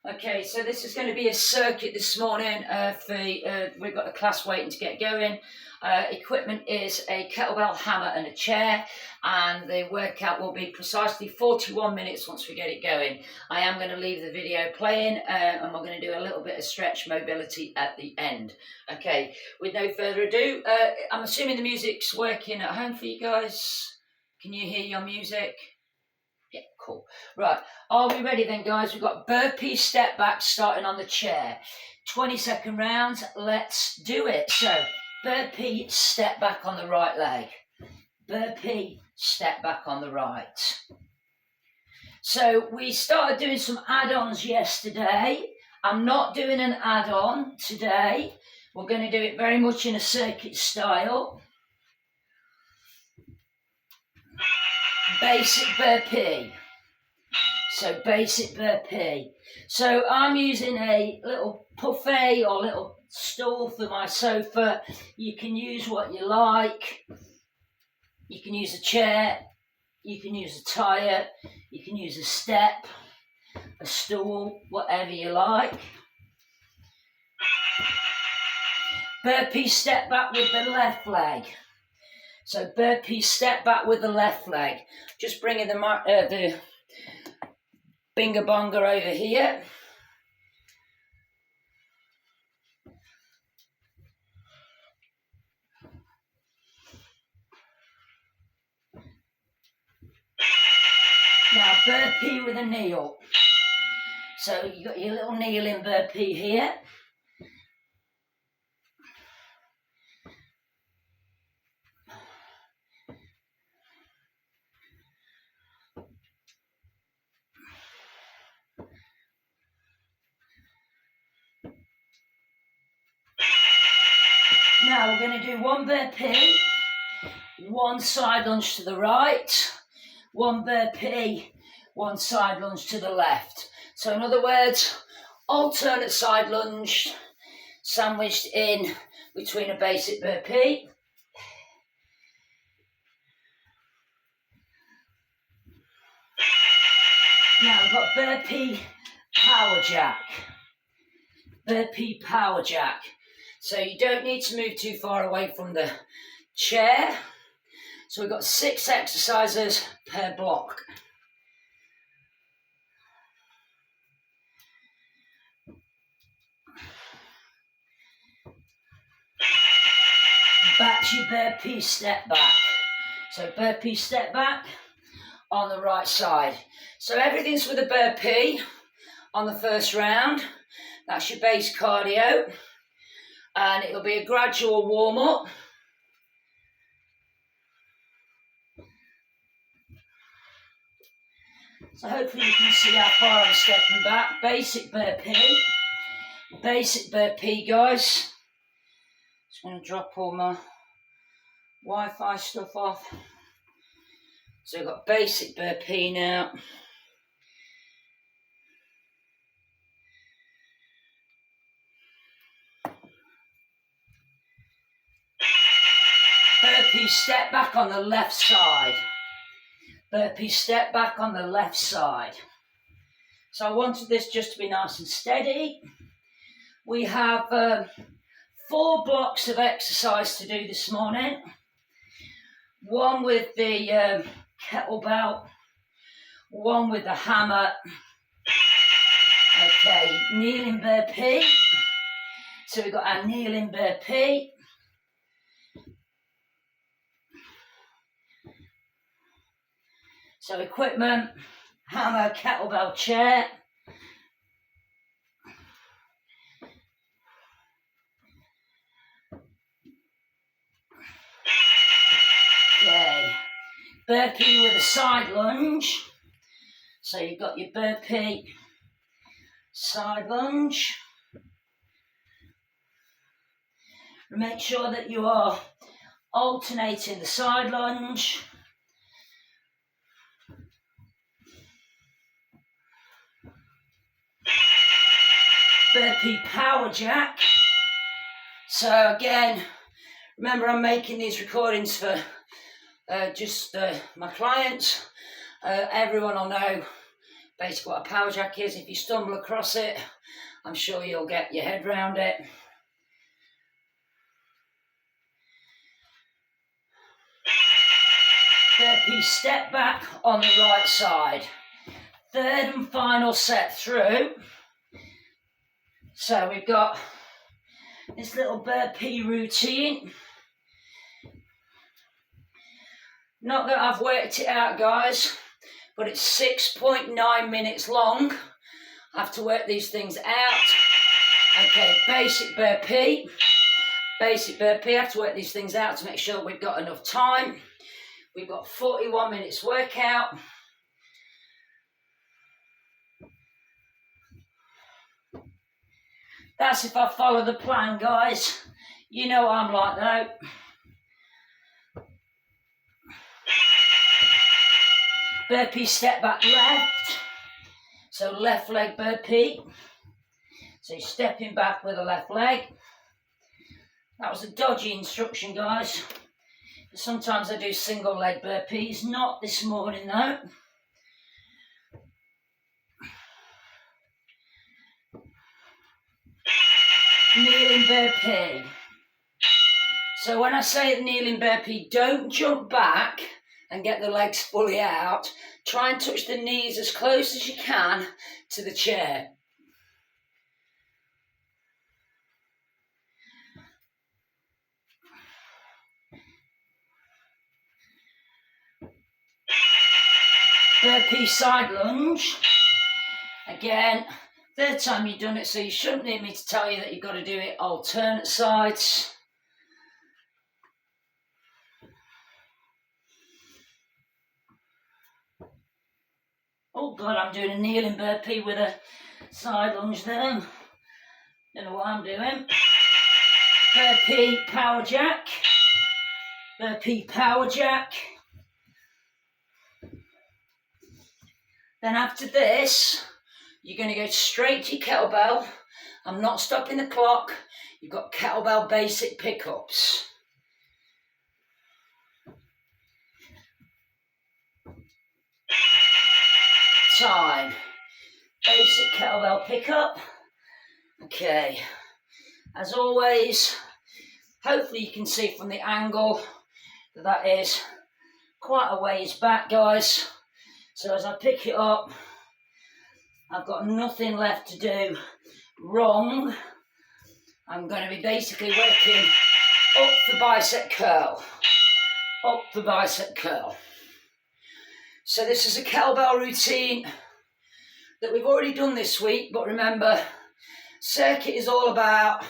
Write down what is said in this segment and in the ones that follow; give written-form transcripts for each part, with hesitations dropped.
Okay, so this is going to be a circuit this morning. We've got a class waiting to get going. Equipment is a kettlebell, hammer and a chair, and the workout will be precisely 41 minutes once we get it going. I am going to leave the video playing and we're going to do a little bit of stretch mobility at the end. Okay, with no further ado, I'm assuming the music's working at home for you guys. Can you hear your music? Yeah, cool. Right, are we ready then, guys? We've got burpee step back starting on the chair. 20-second rounds, let's do it. So, burpee step back on the right leg. Burpee step back on the right. So, we started doing some add-ons yesterday. I'm not doing an add-on today. We're going to do it very much in a circuit style. Basic burpee. So basic burpee. So I'm using a little buffet or little stool for my sofa. You can use what you like. You can use a chair. You can use a tire. You can use a step, a stool, whatever you like. Burpee step back with the left leg. So burpee step back with the left leg. Just bringing the binga bonga over here. Now burpee with a kneel. So you got your little kneeling burpee here. Now we're going to do one burpee, one side lunge to the right, one burpee, one side lunge to the left. So in other words, alternate side lunge sandwiched in between a basic burpee. Now we've got burpee power jack. Burpee power jack. So you don't need to move too far away from the chair. So we've got 6 exercises per block. Back to your burpee step back. So burpee step back on the right side. So everything's with a burpee on the first round. That's your base cardio. And it'll be a gradual warm-up. So hopefully you can see how far I'm stepping back. Basic burpee. Basic burpee, guys. Just going to drop all my Wi-Fi stuff off. So we've got basic burpee now. Burpee step back on the left side. Burpee step back on the left side. So I wanted this just to be nice and steady. We have 4 blocks of exercise to do this morning. One with the kettlebell, one with the hammer. Okay, kneeling burpee. So we've got our kneeling burpee. So equipment, hammer, kettlebell, chair. Okay, burpee with a side lunge. So you've got your burpee, side lunge. Make sure that you are alternating the side lunge. Burpee power jack. So again, remember I'm making these recordings for my clients. Everyone will know basically what a power jack is. If you stumble across it, I'm sure you'll get your head round it. Burpee step back on the right side. Third and final set through. So we've got this little burpee routine. Not that I've worked it out, guys, but it's 6.9 minutes long. I have to work these things out. Okay, basic burpee. Basic burpee. I have to work these things out to make sure we've got enough time. We've got 41 minutes workout. That's if I follow the plan, guys. You know I'm like that. Burpee step back left. So left leg burpee. So you're stepping back with the left leg. That was a dodgy instruction, guys. But sometimes I do single leg burpees. Not this morning though. Kneeling burpee. So when I say the kneeling burpee, don't jump back and get the legs fully out. Try and touch the knees as close as you can to the chair. Burpee side lunge. Again, third time you've done it, so you shouldn't need me to tell you that you've got to do it alternate sides. Oh God, I'm doing a kneeling burpee with a side lunge there. Don't know what I'm doing. Burpee power jack. Burpee power jack. Then after this, you're going to go straight to your kettlebell. I'm not stopping the clock. You've got kettlebell basic pickups. Time. Basic kettlebell pickup. Okay. As always, hopefully you can see from the angle that that is quite a ways back, guys. So as I pick it up, I've got nothing left to do wrong. I'm going to be basically working up the bicep curl. Up the bicep curl. So this is a kettlebell routine that we've already done this week, but remember, circuit is all about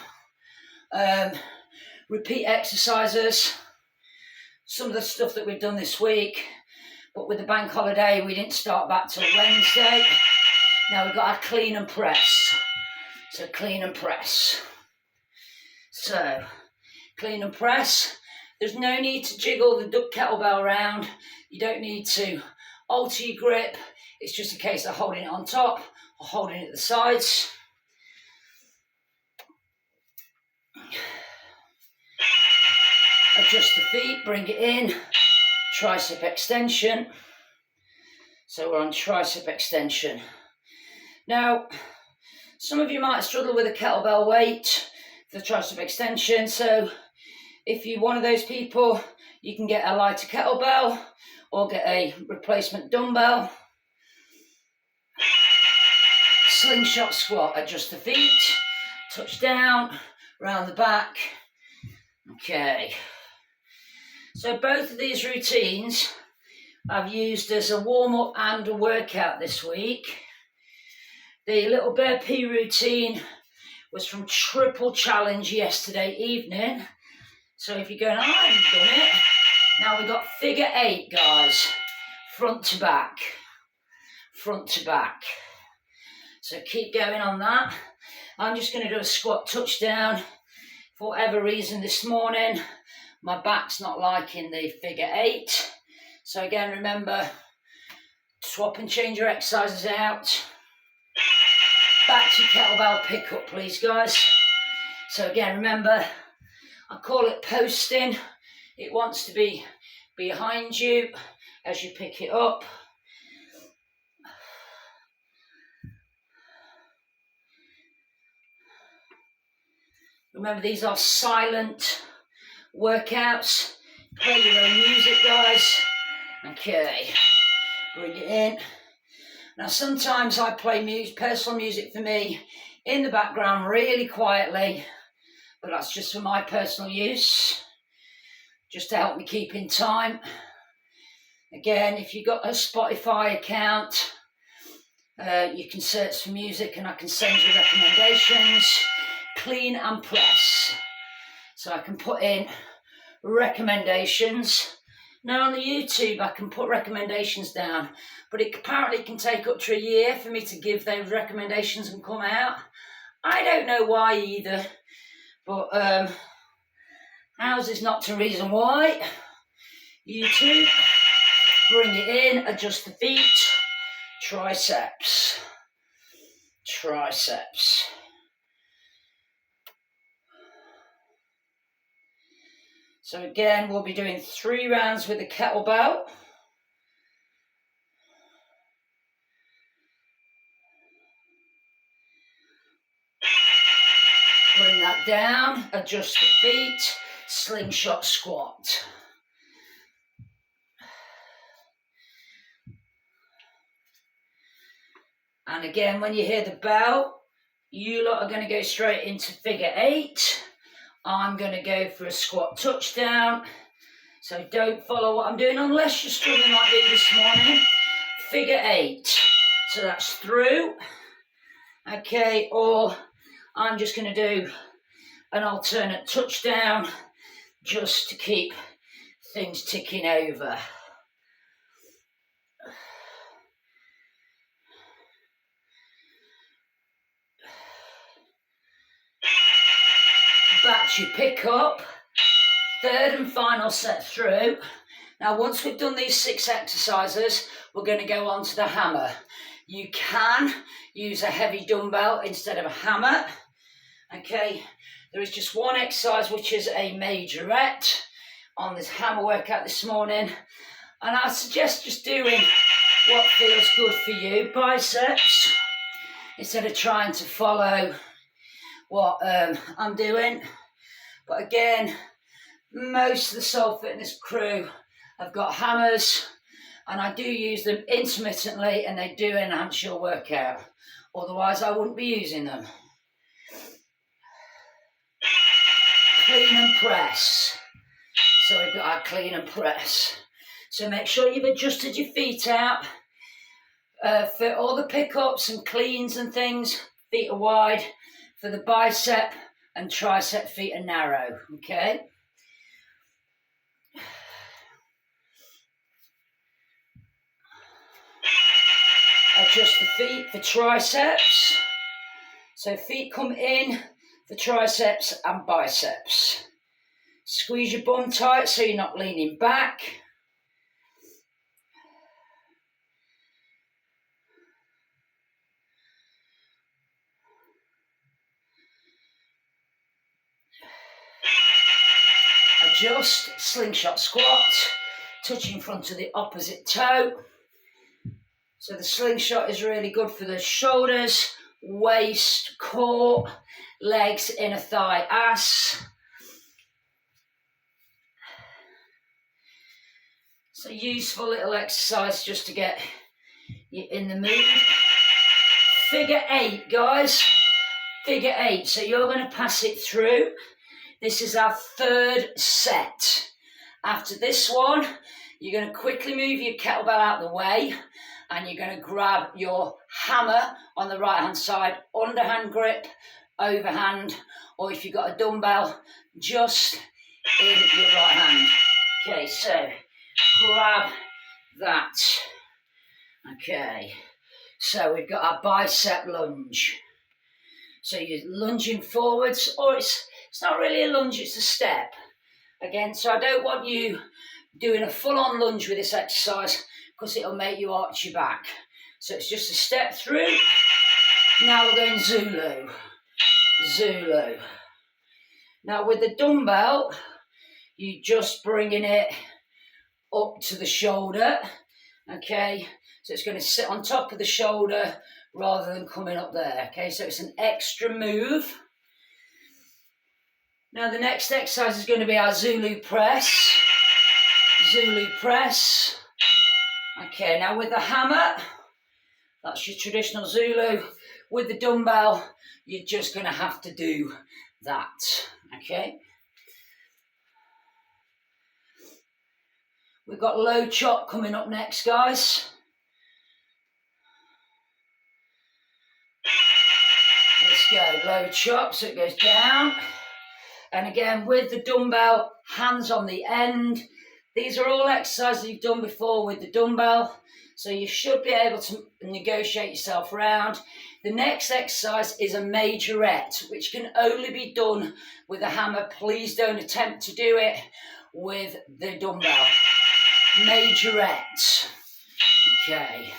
repeat exercises. Some of the stuff that we've done this week, but with the bank holiday, we didn't start back till Wednesday. Now we've got our clean and press. So clean and press. So, clean and press. There's no need to jiggle the duck kettlebell around. You don't need to alter your grip. It's just a case of holding it on top or holding it at the sides. Adjust the feet, bring it in. Tricep extension. So we're on tricep extension. Now, some of you might struggle with a kettlebell weight for tricep extension. So if you're one of those people, you can get a lighter kettlebell or get a replacement dumbbell. Slingshot squat, adjust the feet, touch down, round the back. Okay. So both of these routines I've used as a warm-up and a workout this week. The little burpee routine was from Triple Challenge yesterday evening. So if you're going, I haven't done it. Now we've got figure 8, guys. Front to back. Front to back. So keep going on that. I'm just going to do a squat touchdown. For whatever reason this morning, my back's not liking the figure 8. So again, remember, swap and change your exercises out. Back to kettlebell pickup, please, guys. So again, remember, I call it posting. It wants to be behind you as you pick it up. Remember, these are silent workouts. Play your own music, guys. Okay, bring it in. Now, sometimes I play personal music for me in the background really quietly, but that's just for my personal use, just to help me keep in time. Again, if you've got a Spotify account, you can search for music and I can send you recommendations. Clean and press. So I can put in recommendations. Now on the YouTube, I can put recommendations down, but it apparently can take up to a year for me to give those recommendations and come out. I don't know why either, but ours is not the reason why. YouTube, bring it in, adjust the feet, triceps. So again, we'll be doing 3 rounds with the kettlebell. Bring that down, adjust the feet, slingshot squat. And again, when you hear the bell, you lot are going to go straight into figure 8. I'm going to go for a squat touchdown. So don't follow what I'm doing unless you're struggling like me this morning. Figure 8. So that's through. Okay, or I'm just going to do an alternate touchdown just to keep things ticking over. Back you pick up, 3rd and final set through. Now once we've done these 6 exercises, we're going to go on to the hammer. You can use a heavy dumbbell instead of a hammer. Okay, there is just one exercise which is a majorette on this hammer workout this morning, and I suggest just doing what feels good for you, biceps, instead of trying to follow what I'm doing. But again, most of the Soul Fitness crew have got hammers, and I do use them intermittently, and they do enhance your workout. Otherwise, I wouldn't be using them. Clean and press. So we've got our clean and press. So make sure you've adjusted your feet out. For all the pickups and cleans and things, feet are wide. For the bicep and tricep, feet are narrow, okay? Adjust the feet for triceps. So feet come in for triceps and biceps. Squeeze your bum tight so you're not leaning back. Adjust, slingshot squat, touching front of the opposite toe. So the slingshot is really good for the shoulders, waist, core, legs, inner thigh, ass. It's a useful little exercise just to get you in the mood. Figure 8, guys. Figure 8. So you're going to pass it through. This is our 3rd set. After this one, you're going to quickly move your kettlebell out of the way, and you're going to grab your hammer on the right hand side, underhand grip, overhand, or if you've got a dumbbell, just in your right hand. Okay, so grab that. Okay, so we've got our bicep lunge. So you're lunging forwards, or it's not really a lunge, it's a step. Again, so I don't want you doing a full-on lunge with this exercise because it'll make you arch your back. So it's just a step through. Now we're going Zulu. Zulu. Now with the dumbbell, you're just bringing it up to the shoulder. Okay, so it's going to sit on top of the shoulder rather than coming up there. Okay, so it's an extra move. Now the next exercise is going to be our Zulu press. Zulu press. Okay, now with the hammer, that's your traditional Zulu. With the dumbbell, you're just going to have to do that. Okay. We've got low chop coming up next, guys. Let's go, low chop, so it goes down. And again, with the dumbbell, hands on the end. These are all exercises you've done before with the dumbbell, so you should be able to negotiate yourself around. The next exercise is a majorette, which can only be done with a hammer. Please don't attempt to do it with the dumbbell. Majorette. Okay,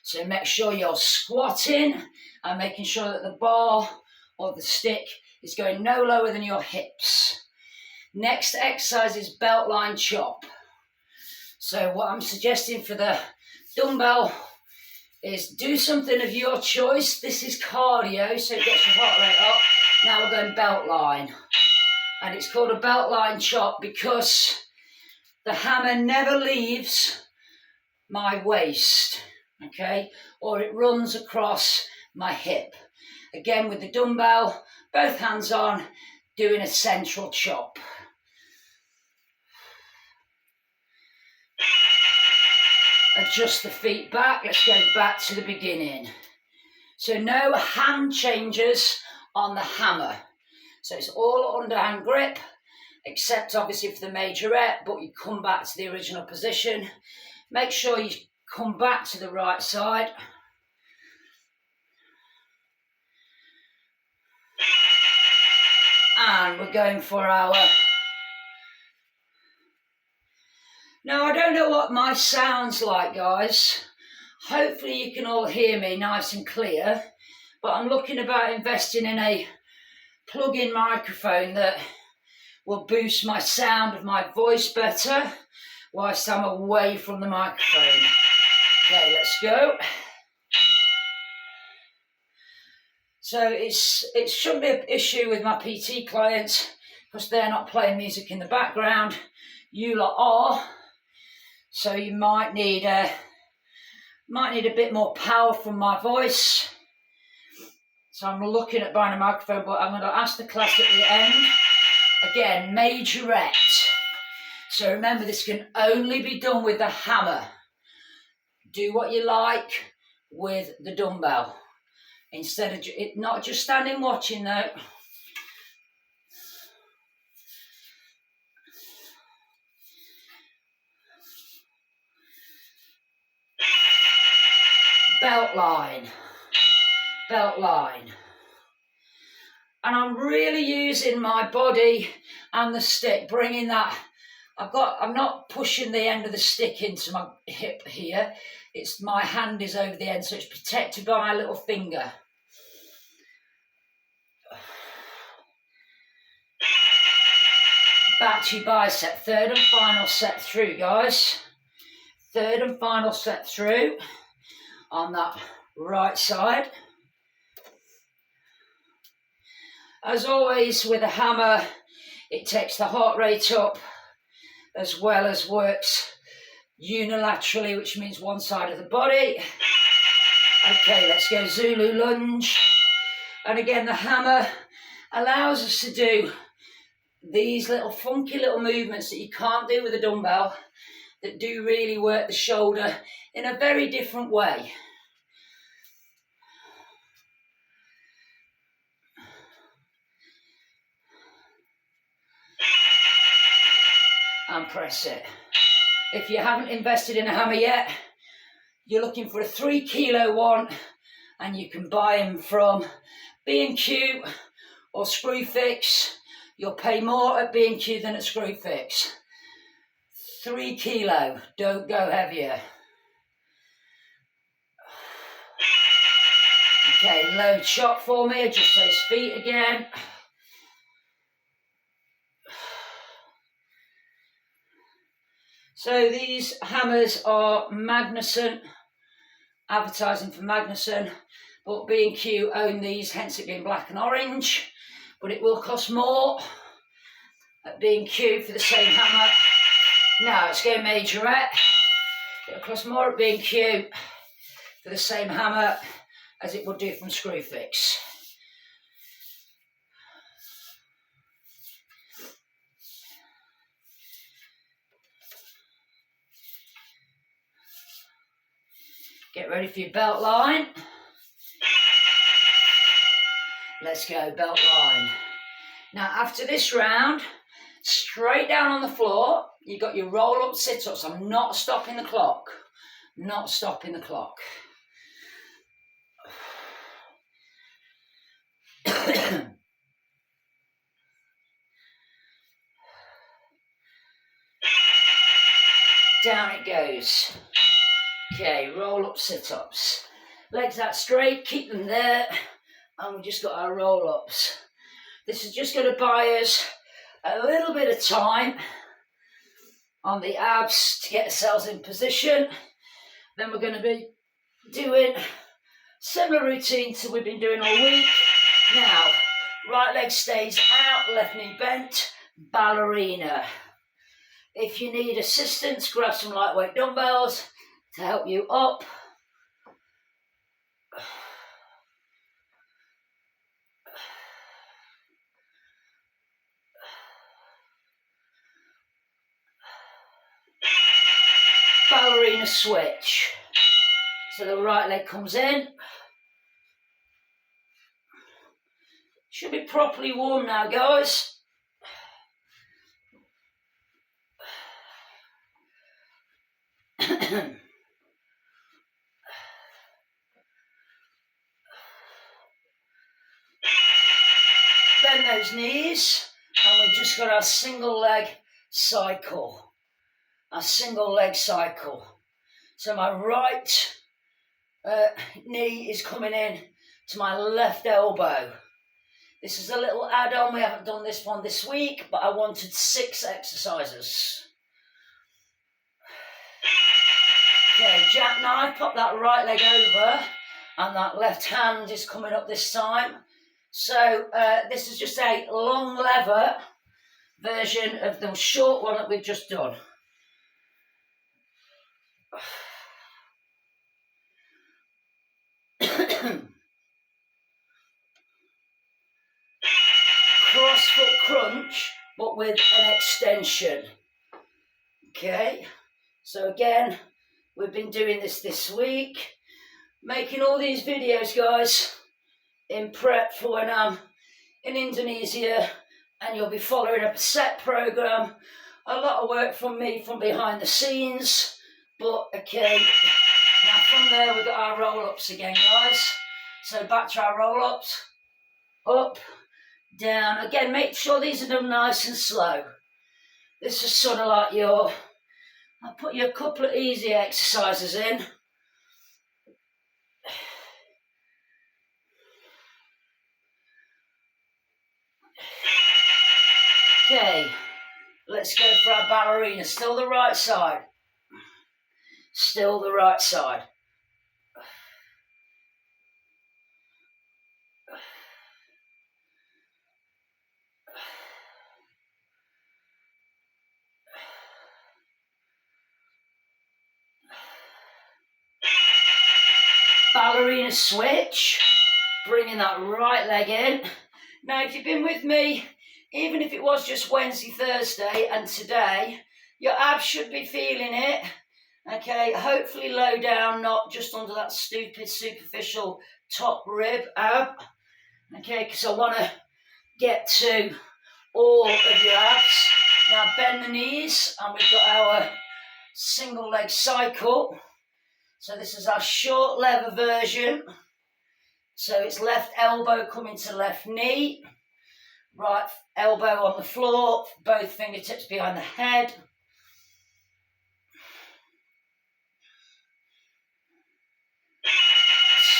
so make sure you're squatting and making sure that the bar or the stick is going no lower than your hips. Next exercise is belt line chop. So what I'm suggesting for the dumbbell is do something of your choice. This is cardio, so it gets your heart rate up. Now we're going belt line. And it's called a belt line chop because the hammer never leaves my waist, okay? Or it runs across my hip. Again, with the dumbbell, both hands on, doing a central chop. Adjust the feet back. Let's go back to the beginning. So no hand changes on the hammer. So it's all underhand grip, except obviously for the majorette, but you come back to the original position. Make sure you come back to the right side. And we're going for our... Now, I don't know what my sound's like, guys. Hopefully you can all hear me nice and clear, but I'm looking about investing in a plug-in microphone that will boost my sound of my voice better whilst I'm away from the microphone. Okay, let's go. So it shouldn't be an issue with my PT clients because they're not playing music in the background. You lot are. So you might need a bit more power from my voice. So I'm looking at buying a microphone, but I'm going to ask the class at the end. Again, majorette. So remember, this can only be done with the hammer. Do what you like with the dumbbell. Instead of not just standing watching though. Belt line, belt line. And I'm really using my body and the stick, bringing that, I'm not pushing the end of the stick into my hip here. It's my hand is over the end, so it's protected by my little finger. Back to your bicep, third and final set through, guys. Third and final set through. On that right side. As always with a hammer, it takes the heart rate up as well as works unilaterally, which means one side of the body. Okay, let's go Zulu lunge. And again, the hammer allows us to do these little funky little movements that you can't do with a dumbbell, that do really work the shoulder in a very different way. And press it. If you haven't invested in a hammer yet, you're looking for a 3 kilo one, and you can buy them from B&Q or Screwfix. You'll pay more at B&Q than at Screwfix. 3 kilo, don't go heavier. Okay, low chop for me, adjust those feet again. So these hammers are Magnuson, advertising for Magnuson, but B&Q own these, hence it being black and orange, but it will cost more. at B&Q for the same hammer. Now it's going majorette. Get across more at B&Q for the same hammer as it would do from Screwfix. Get ready for your belt line. Let's go, belt line. Now after this round, straight down on the floor, you've got your roll-up sit-ups. I'm not stopping the clock. Not stopping the clock. Down it goes. Okay, roll-up sit-ups. Legs out straight, keep them there. And we've just got our roll-ups. This is just going to buy us a little bit of time on the abs to get ourselves in position. Then we're going to be doing similar routine to we've been doing all week. Now, right leg stays out, left knee bent, ballerina. If you need assistance, grab some lightweight dumbbells to help you up. Ballerina switch. So the right leg comes in. Should be properly warm now, guys. Bend those knees, and we've just got our single leg cycle. Our single leg cycle. So my right knee is coming in to my left elbow. This is a little add-on. We haven't done this one this week, but I wanted 6 exercises. Okay, jackknife, pop that right leg over, and that left hand is coming up this time. So this is just a long lever version of the short one that we've just done. Cross-foot crunch, but with an extension. Okay, so again, we've been doing this week, making all these videos, guys, in prep for when I'm in Indonesia, and you'll be following a set program. A lot of work from me from behind the scenes, but okay. Now from there we've got our roll-ups again, guys. So back to our roll-ups, up, down. Again, make sure these are done nice and slow. This is sort of like I'll put you a couple of easy exercises in. Okay, let's go for our ballerina. Still the right side. Still the right side. Ballerina switch, bringing that right leg in. Now, if you've been with me, even if it was just Wednesday, Thursday, and today, your abs should be feeling it. Okay, hopefully low down, not just under that stupid, superficial top rib ab. Okay, because I want to get to all of your abs. Now, bend the knees, and we've got our single leg cycle. So this is our short lever version. So it's left elbow coming to left knee, right elbow on the floor, both fingertips behind the head.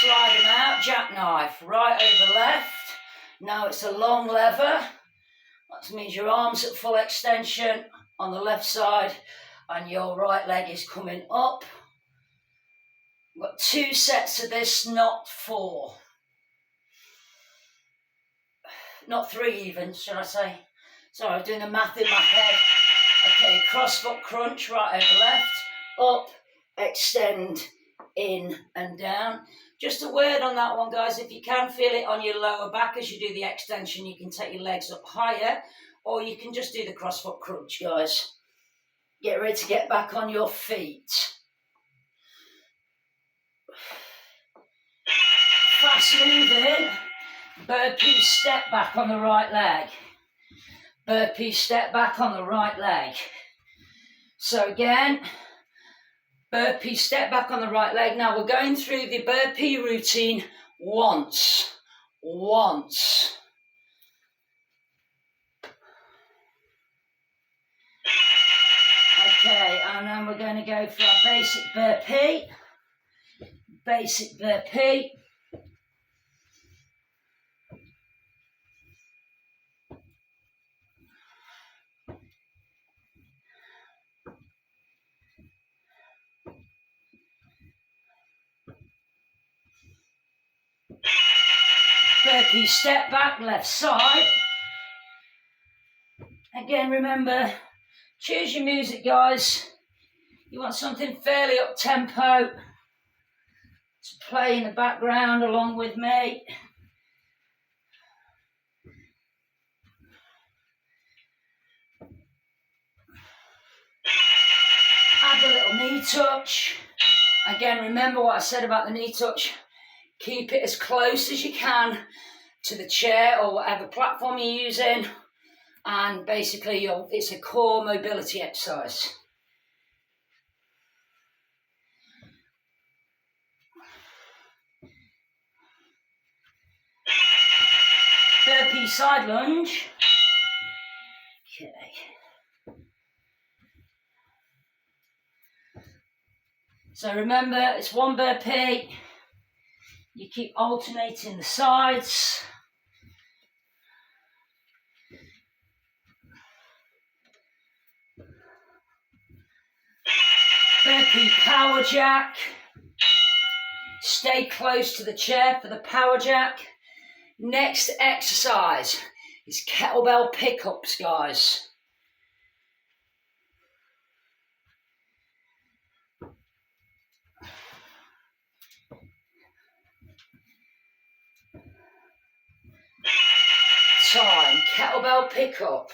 Slide them out, jackknife, right over left. Now it's a long lever. That means your arms at full extension on the left side, and your right leg is coming up. We've got 2 sets of this, not 4. Not 3 even, should I say. Sorry, I'm doing the math in my head. Okay, cross foot crunch, right over left, up, extend, in and down. Just a word on that one, guys. If you can feel it on your lower back as you do the extension, you can take your legs up higher, or you can just do the cross foot crunch, guys. Get ready to get back on your feet. Fast moving. Burpee step back on the right leg. Burpee step back on the right leg. So again, burpee step back on the right leg. Now we're going through the burpee routine once. Okay, and then we're going to go for our basic burpee. Basic burpee. Burpee step back, left side. Again, remember, choose your music, guys. You want something fairly up-tempo to play in the background along with me. Add a little knee touch. Again, remember what I said about the knee touch. Keep it as close as you can to the chair or whatever platform you're using. And basically, it's a core mobility exercise. Burpee side lunge. Okay. So remember, it's one burpee. You keep alternating the sides. Burpee power jack. Stay close to the chair for the power jack. Next exercise is kettlebell pickups, guys. Time, kettlebell pickup.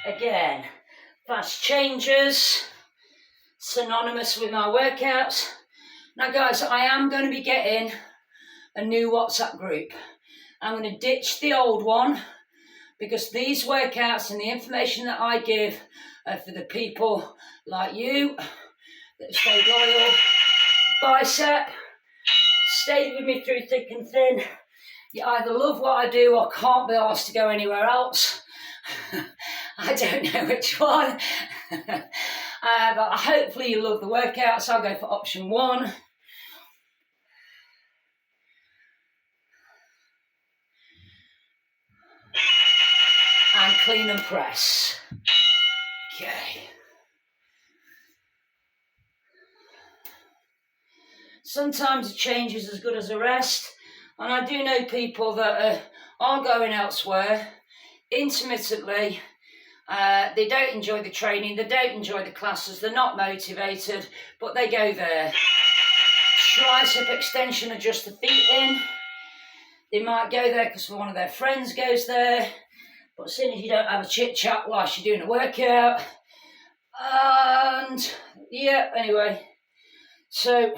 Again, fast changes, synonymous with my workouts. Now guys, I am going to be getting a new WhatsApp group. I'm going to ditch the old one because these workouts and the information that I give are for the people like you that stay loyal. Bicep, stayed with me through thick and thin. You either love what I do or can't be asked to go anywhere else. I don't know which one. But hopefully you love the workouts. I'll go for option 1. And clean and press. Okay. Sometimes a change is as good as a rest. And I do know people that are going elsewhere intermittently. They don't enjoy the training, they don't enjoy the classes, they're not motivated, but they go there. Tricep extension, adjust the feet in. They might go there because one of their friends goes there, but as soon as you don't have a chit chat whilst you're doing a workout, and yeah, anyway, so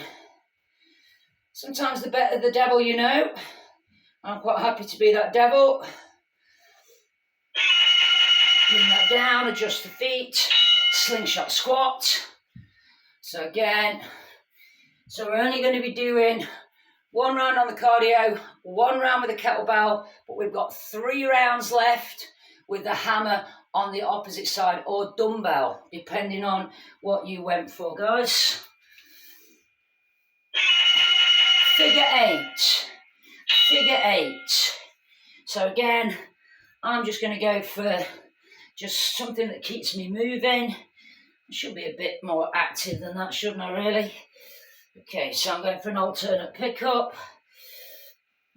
sometimes the better the devil you know. I'm quite happy to be that devil. Bring that down, adjust the feet, slingshot squat. So again, so we're only going to be doing 1 round on the cardio, 1 round with the kettlebell, but we've got 3 rounds left with the hammer on the opposite side, or dumbbell, depending on what you went for, guys. Figure 8. Figure 8. So again, I'm just going to go for just something that keeps me moving. I should be a bit more active than that, shouldn't I, really? Okay, so I'm going for an alternate pickup.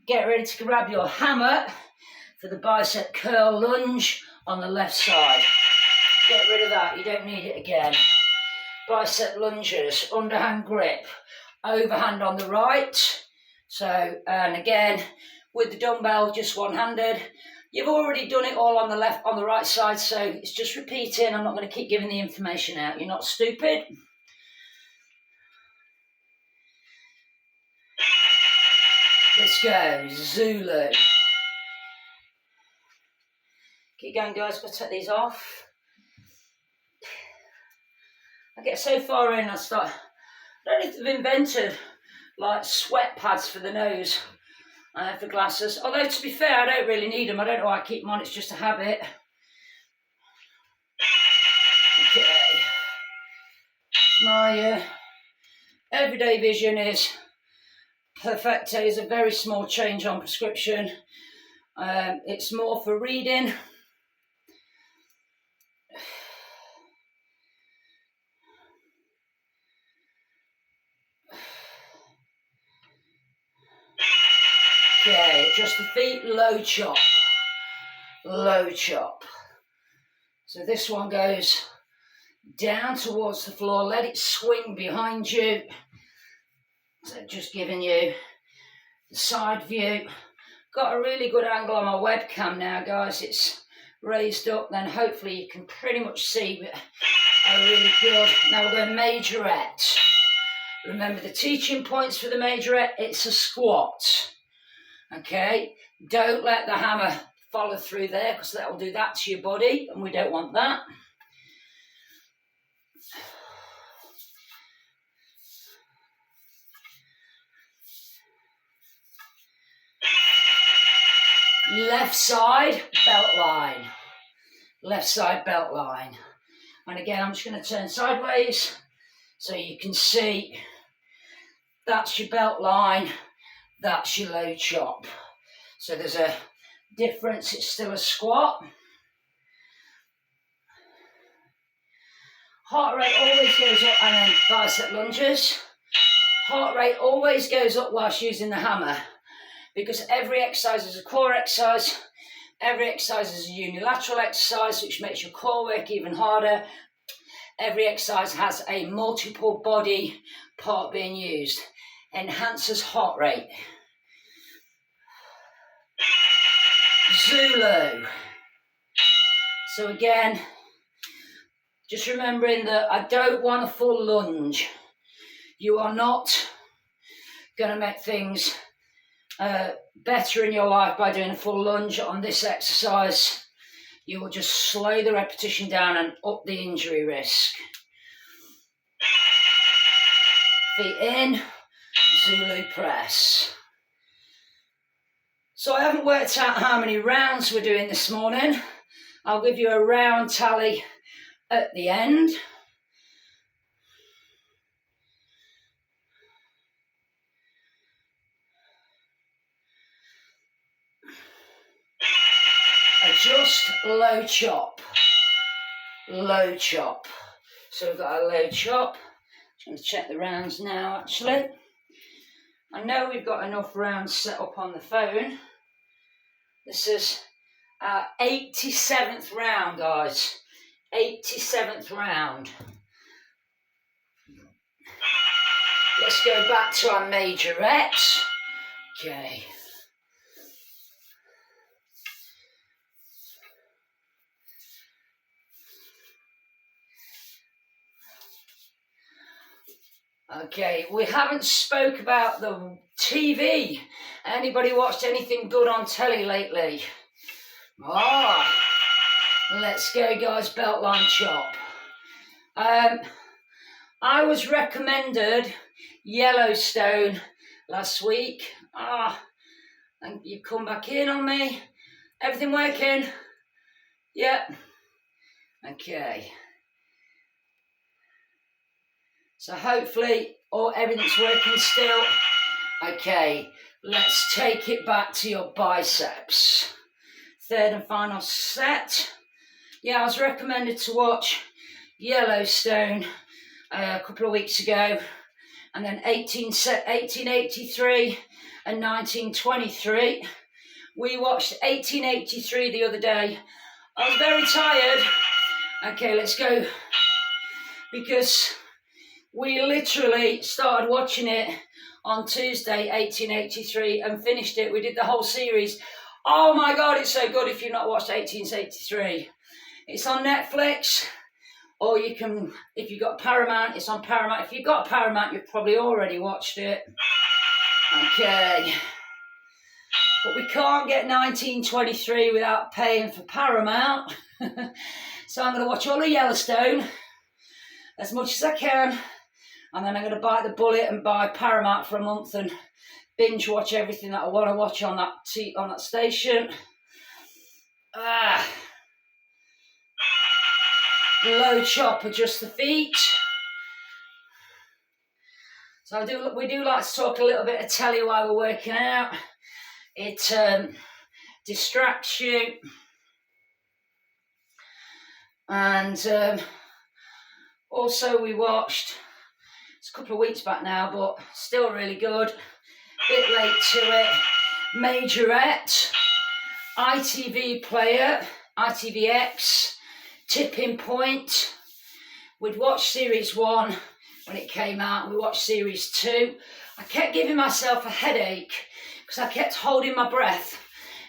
Get ready to grab your hammer for the bicep curl lunge on the left side. Get rid of that, you don't need it again. Bicep lunges, underhand grip, overhand on the right. So, and again, with the dumbbell, just one-handed. You've already done it all on the left, on the right side, so it's just repeating. I'm not going to keep giving the information out. You're not stupid. Let's go, Zulu. Keep going, guys. I've got to take these off. I get so far in, I don't know if they've invented like sweat pads for the nose, for glasses. Although, to be fair, I don't really need them. I don't know why I keep them on. It's just a habit. Okay. My everyday vision is Perfecto is a very small change on prescription. It's more for reading. Okay, adjust the feet, low chop. Low chop. So this one goes down towards the floor, let it swing behind you. So just giving you the side view. Got a really good angle on my webcam now, guys. It's raised up, then hopefully you can pretty much see a really good. Now we're going majorette. Remember the teaching points for the majorette, it's a squat. Okay, don't let the hammer follow through there because that will do that to your body and we don't want that. Left side, belt line. Left side, belt line. And again, I'm just going to turn sideways so you can see that's your belt line, that's your low chop. So there's a difference, it's still a squat. Heart rate always goes up, and then bicep lunges. Heart rate always goes up whilst using the hammer because every exercise is a core exercise. Every exercise is a unilateral exercise, which makes your core work even harder. Every exercise has a multiple body part being used. Enhances heart rate. Zulu. So again, just remembering that I don't want a full lunge. You are not going to make things better in your life by doing a full lunge on this exercise. You will just slow the repetition down and up the injury risk. Feet in, Zulu press. So I haven't worked out how many rounds we're doing this morning. I'll give you a round tally at the end. Adjust low chop. Low chop. So we've got a low chop. I'm going to check the rounds now actually. I know we've got enough rounds set up on the phone. This is our 87th round, guys. 87th round. Let's go back to our majorette. Okay. Okay, we haven't spoke about the TV. Anybody watched anything good on telly lately? Let's go, guys, belt line chop. I was recommended Yellowstone last week. And you come back in on me. Everything working? Yep. Okay. So hopefully everything's working still. Okay, let's take it back to your biceps. Third and final set. Yeah, I was recommended to watch Yellowstone a couple of weeks ago, and then 1883 and 1923. We watched 1883 the other day. I was very tired. Okay, let's go. Because we literally started watching it on Tuesday, 1883, and finished it. We did the whole series. Oh my God, it's so good if you've not watched 1883. It's on Netflix, or you can, if you've got Paramount, it's on Paramount. If you've got Paramount, you've probably already watched it. Okay. But we can't get 1923 without paying for Paramount. So I'm going to watch all of Yellowstone as much as I can. And then I'm going to bite the bullet and buy Paramount for a month and binge watch everything that I want to watch on that station. Low chop, adjust the feet. So we do like to talk a little bit of telly while we're working out. It distracts you. And also we watched, it's a couple of weeks back now, but still really good. Bit late to it. Majorette, ITV Player, ITVX, Tipping Point. We'd watched series 1 when it came out, and we watched series 2. I kept giving myself a headache because I kept holding my breath.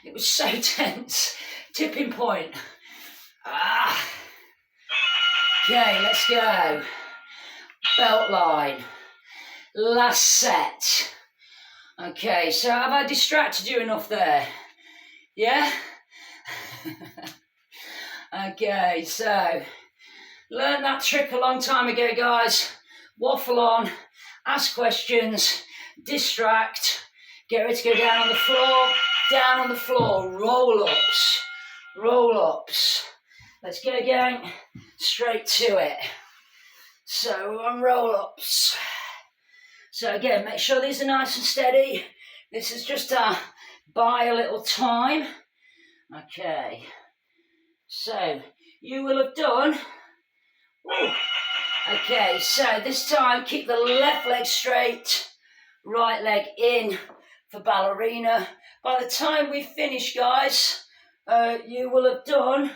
It was so tense. Tipping Point. Okay, let's go. Beltline. Last set. Okay, so have I distracted you enough there? Yeah? Okay, so learned that trick a long time ago, guys. Waffle on, ask questions, distract, get ready to go down on the floor, roll ups. Let's go, gang, straight to it. So on roll ups. So again, make sure these are nice and steady. This is just to buy a little time. Okay. So you will have done. Ooh. Okay, so this time keep the left leg straight, right leg in for ballerina. By the time we finish, guys, you will have done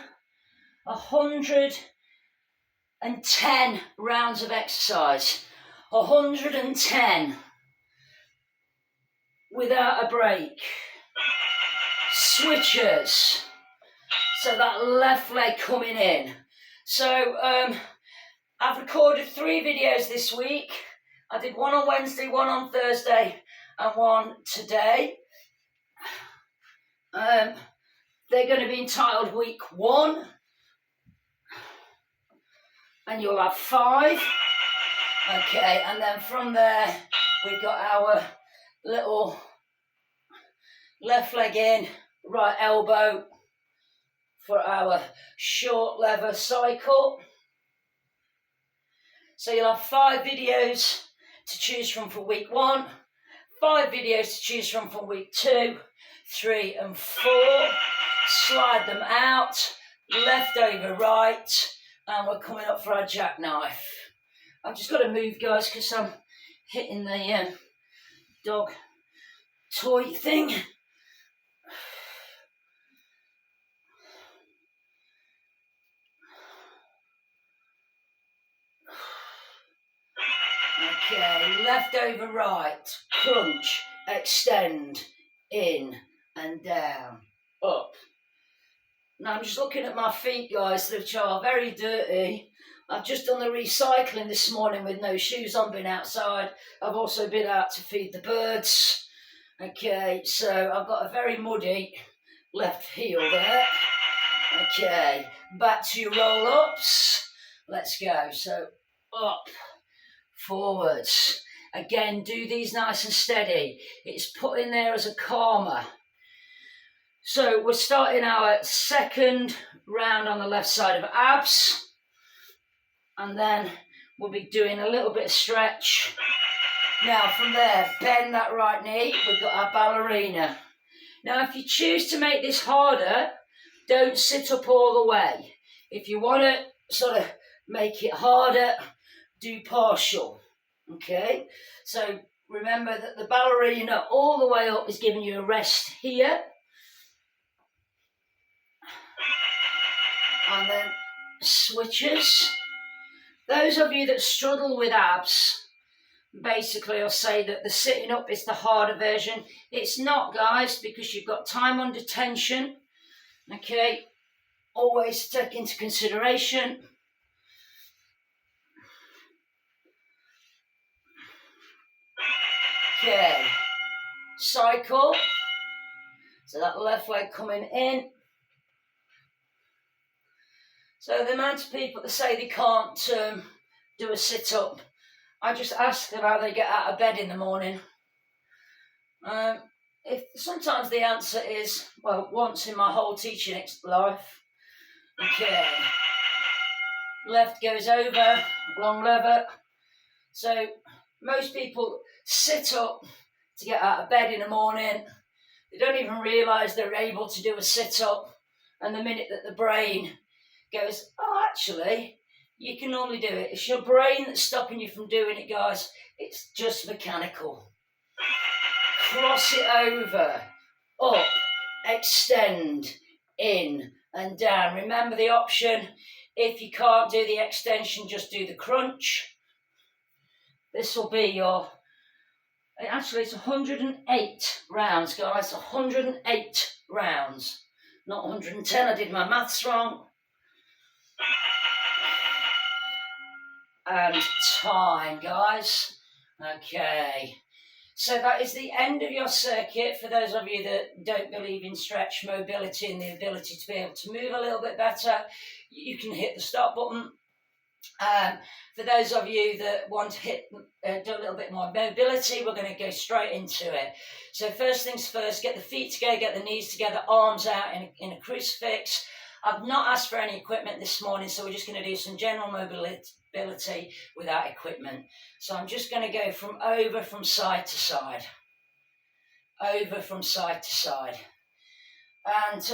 110 rounds of exercise. 110 without a break. Switchers. So that left leg coming in. So I've recorded 3 videos this week. I did one on Wednesday, one on Thursday, and one today. They're going to be entitled Week 1. And you'll have 5. Okay, and then from there, we've got our little left leg in, right elbow for our short lever cycle. So you'll have 5 videos to choose from for week 1, 5 videos to choose from for week 2, 3 and 4. Slide them out, left over right, and we're coming up for our jackknife. I've just got to move, guys, because I'm hitting the dog toy thing. Okay, left over right, crunch, extend, in and down, up. Now I'm just looking at my feet, guys, which are very dirty. I've just done the recycling this morning with no shoes on, been outside. I've also been out to feed the birds. Okay, so I've got a very muddy left heel there. Okay, back to your roll-ups. Let's go. So up, forwards. Again, do these nice and steady. It's put in there as a calmer. So we're starting our second round on the left side of abs. And then we'll be doing a little bit of stretch. Now from there, bend that right knee. We've got our ballerina. Now if you choose to make this harder, don't sit up all the way. If you want to sort of make it harder, do partial. Okay? So remember that the ballerina all the way up is giving you a rest here. And then switches. Those of you that struggle with abs, basically I'll say that the sitting up is the harder version. It's not, guys, because you've got time under tension. Okay, always take into consideration. Okay, cycle. So that left leg coming in. So the amount of people that say they can't do a sit-up, I just ask them how they get out of bed in the morning. If sometimes the answer is, well, once in my whole teaching life. Okay. Left goes over, long lever. So most people sit up to get out of bed in the morning. They don't even realise they're able to do a sit-up. And the minute that the brain goes, oh, actually, you can only do it. It's your brain that's stopping you from doing it, guys. It's just mechanical. Cross it over, up, extend, in and down. Remember the option, if you can't do the extension, just do the crunch. This will be your, actually it's 108 rounds, guys, 108 rounds. Not 110, I did my maths wrong. And time, guys. Okay. So that is the end of your circuit. For those of you that don't believe in stretch, mobility and the ability to be able to move a little bit better, you can hit the stop button. For those of you that want to do a little bit more mobility, we're going to go straight into it. So first things first, get the feet together, get the knees together, arms out in a crucifix. I've not asked for any equipment this morning, so we're just going to do some general mobility without equipment. So I'm just going to go from side to side. Over from side to side. And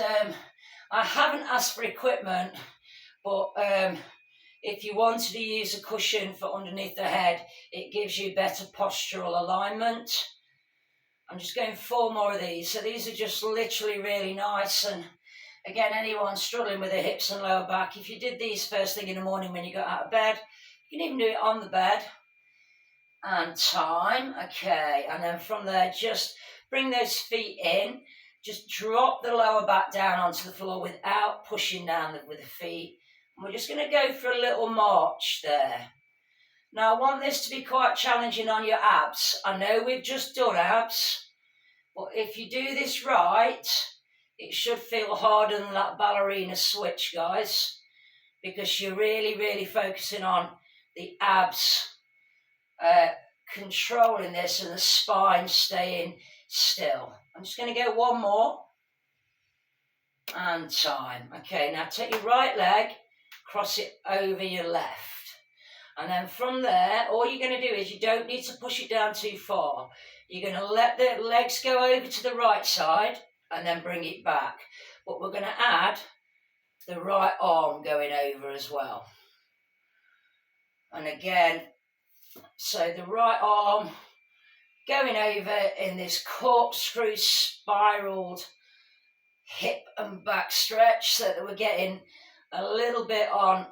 I haven't asked for equipment, but if you wanted to use a cushion for underneath the head, it gives you better postural alignment. I'm just going 4 more of these. So these are just literally really nice. And again, anyone struggling with their hips and lower back, if you did these first thing in the morning when you got out of bed, you can even do it on the bed. And time, okay. And then from there, just bring those feet in. Just drop the lower back down onto the floor without pushing down with the feet. And we're just going to go for a little march there. Now, I want this to be quite challenging on your abs. I know we've just done abs, but if you do this right, it should feel harder than that ballerina switch, guys, because you're really, really focusing on the abs, controlling this and the spine staying still. I'm just going to go 1 more. And time. Okay, now take your right leg, cross it over your left. And then from there, all you're going to do is you don't need to push it down too far. You're going to let the legs go over to the right side and then bring it back. But we're going to add the right arm going over as well. And again, so the right arm going over in this corkscrew spiraled hip and back stretch, so that we're getting a little bit on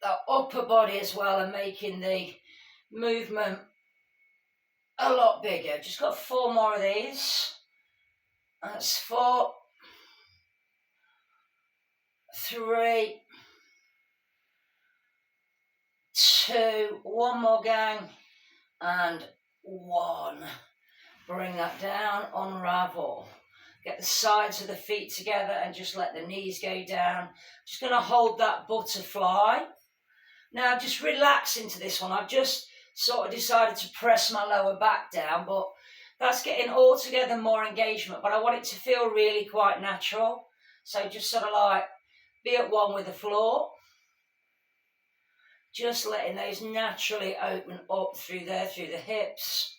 the upper body as well and making the movement a lot bigger. Just got 4 more of these. That's 4, 3, 2, 1 more gang, and 1. Bring that down, unravel. Get the sides of the feet together and just let the knees go down. Just going to hold that butterfly. Now just relax into this one. I've just sort of decided to press my lower back down, but that's getting altogether more engagement, but I want it to feel really quite natural. So just sort of like be at one with the floor. Just letting those naturally open up through there, through the hips.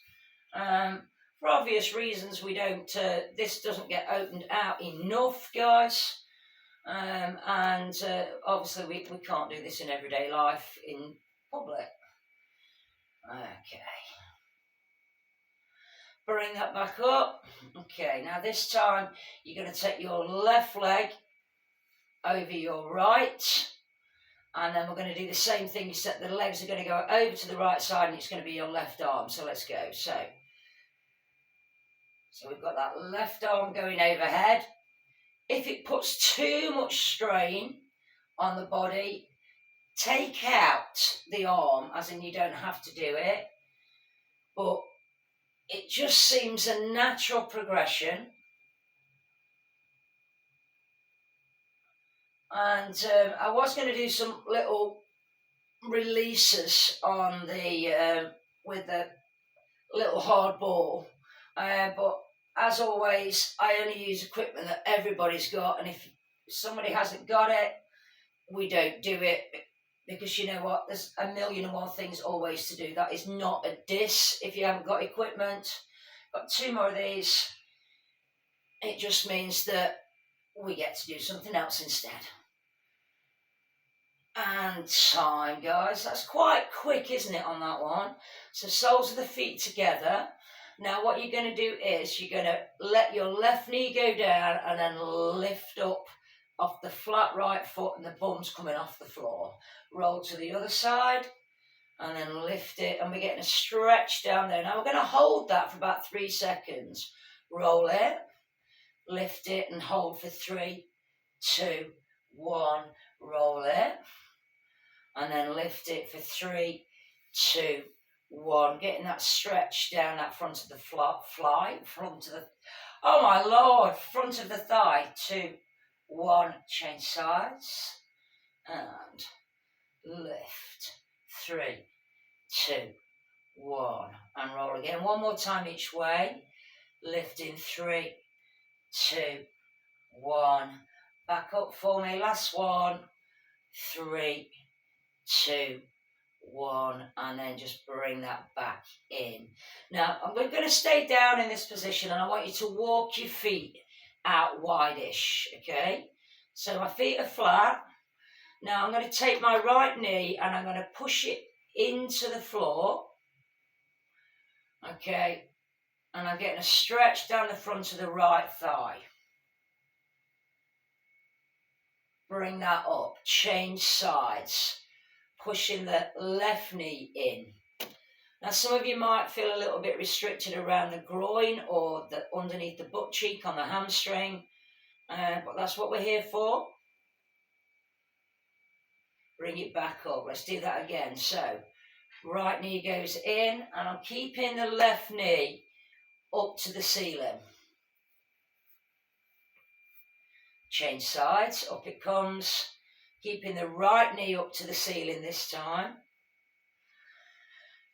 For obvious reasons, we don't. This doesn't get opened out enough, guys. Obviously, we can't do this in everyday life in public. Okay. Bring that back up. Okay, now this time you're going to take your left leg over your right. And then we're going to do the same thing, except the legs are going to go over to the right side and it's going to be your left arm. So let's go. So we've got that left arm going overhead. If it puts too much strain on the body, take out the arm, as in you don't have to do it. But it just seems a natural progression. And I was going to do some little releases on the with the little hard ball, but as always, I only use equipment that everybody's got, and if somebody hasn't got it, we don't do it, because you know what, there's a million and one things always to do. That is not a diss if you haven't got equipment. Got 2 more of these. It just means that we get to do something else instead. And time, guys. That's quite quick, isn't it, on that one? So soles of the feet together. Now what you're going to do is you're going to let your left knee go down and then lift up off the flat right foot, and the bum's coming off the floor. Roll to the other side and then lift it, and we're getting a stretch down there. Now we're going to hold that for about 3 seconds. Roll it, lift it and hold for 3, 2, 1. Roll it and then lift it for 3, 2, 1. Getting that stretch down that front of the front of the, oh my Lord, front of the thigh. 2, 1, change sides and lift. 3, 2, 1, and roll again. One more time each way. Lifting. 3, 2, 1. Back up for me. Last one. 3, 2, 1, and then just bring that back in. Now, we're going to stay down in this position, and I want you to walk your feet out wide-ish, okay? So my feet are flat. Now I'm going to take my right knee and I'm going to push it into the floor, okay? And I'm getting a stretch down the front of the right thigh. Bring that up, change sides. Pushing the left knee in. Now some of you might feel a little bit restricted around the groin or underneath the butt cheek on the hamstring, but that's what we're here for. Bring it back up. Let's do that again. So right knee goes in, and I'm keeping the left knee up to the ceiling. Change sides, up it comes. Keeping the right knee up to the ceiling this time.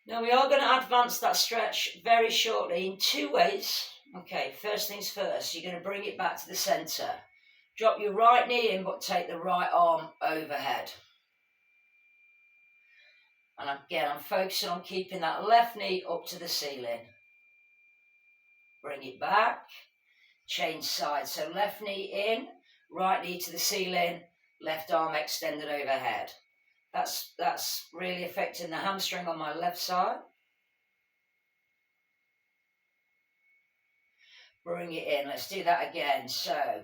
Now we are going to advance that stretch very shortly in 2 ways. Okay, first things first, you're going to bring it back to the centre. Drop your right knee in, but take the right arm overhead. And again, I'm focusing on keeping that left knee up to the ceiling. Bring it back. Change sides. So left knee in, right knee to the ceiling, left arm extended overhead. That's really affecting the hamstring on my left side. Bring it in. Let's do that again. So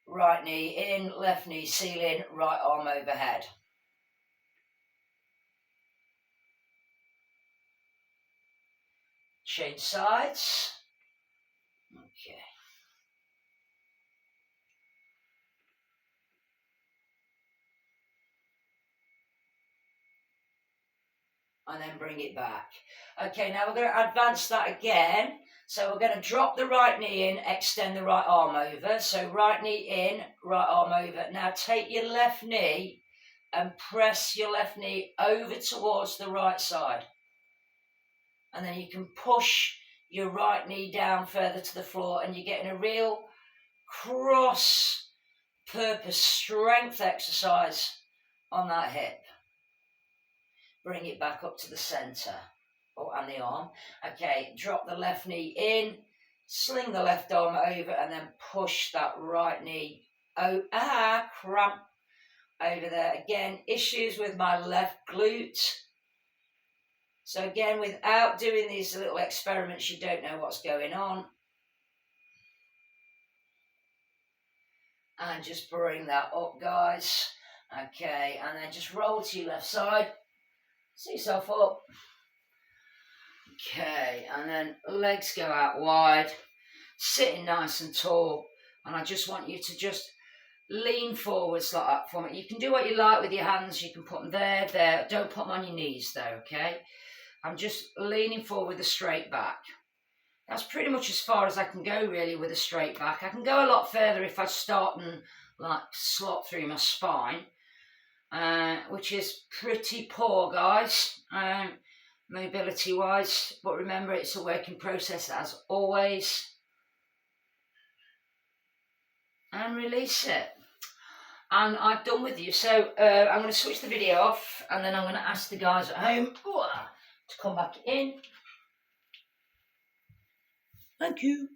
right knee in, left knee ceiling, right arm overhead. Change sides. Okay. And then bring it back. Okay, now we're going to advance that again. So we're going to drop the right knee in, extend the right arm over. So right knee in, right arm over. Now take your left knee and press your left knee over towards the right side. And then you can push your right knee down further to the floor, and you're getting a real cross-purpose strength exercise on that hip. Bring it back up to the centre, and the arm. Okay, drop the left knee in, sling the left arm over, and then push that right knee. Cramp over there. Again, issues with my left glute. So again, without doing these little experiments, you don't know what's going on. and just bring that up, guys. Okay, and then just roll to your left side. Sit yourself up. Okay, and then legs go out wide, sitting nice and tall. And I just want you to just lean forwards like that for me. You can do what you like with your hands. You can put them there, there. Don't put them on your knees though, okay? I'm just leaning forward with a straight back. That's pretty much as far as I can go really with a straight back. I can go a lot further if I start and like slot through my spine, which is pretty poor, guys, mobility wise. But remember, it's a working process as always. And release it. And I'm done with you. So I'm going to switch the video off, and then I'm going to ask the guys at home to come back in. Thank you.